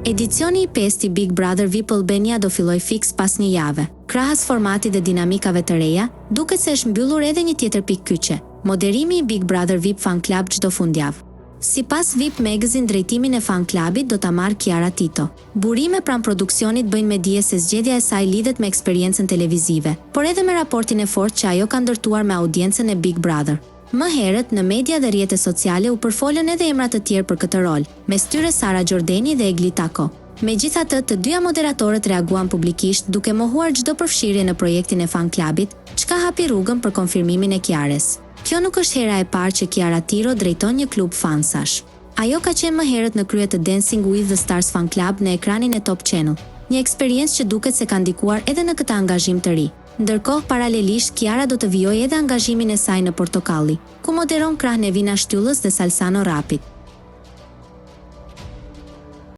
Edicioni i 5 i Big Brother VIP Albania do filloj fiks pas një jave. Krahas formatit dhe dinamikave të reja, duket se është mbyllur edhe një tjetër pikë kyçe, moderimi i Big Brother VIP Fan Club çdo fundjavë. Sipas VIP Magazine, drejtimin e fan klubit do ta marrë Kiara Tito. Burime pranë produksionit bëjnë me dije se zgjedhja e saj lidhet me eksperiencën televizive, por edhe me raportin e fortë që ajo ka ndërtuar me audiencën e Big Brother. Më herët, në media dhe rrjetet sociale u përfolën edhe emra të tjerë për këtë rol, mes tyre Sara Gjordeni dhe Egli Tako. Megjithatë, të dyja moderatorët reaguan publikisht duke mohuar çdo përfshirje në projektin e fan klubit, çka hapi rrugën për konfirmimin e Kiares. Kjo nuk është hera e parë që Kiara Tiro drejton një klub fansash. Ajo ka qenë më herët në krye të Dancing with the Stars Fan Club në ekranin e Top Channel, një eksperiencë që duket se ka ndikuar edhe në këtë angazhim të ri. Ndërkohë, paralelisht, Kiara do të vijojë edhe angazhimin e saj në Portokalli, ku moderon krah Nevina Shtyllës dhe Salsano Rapit.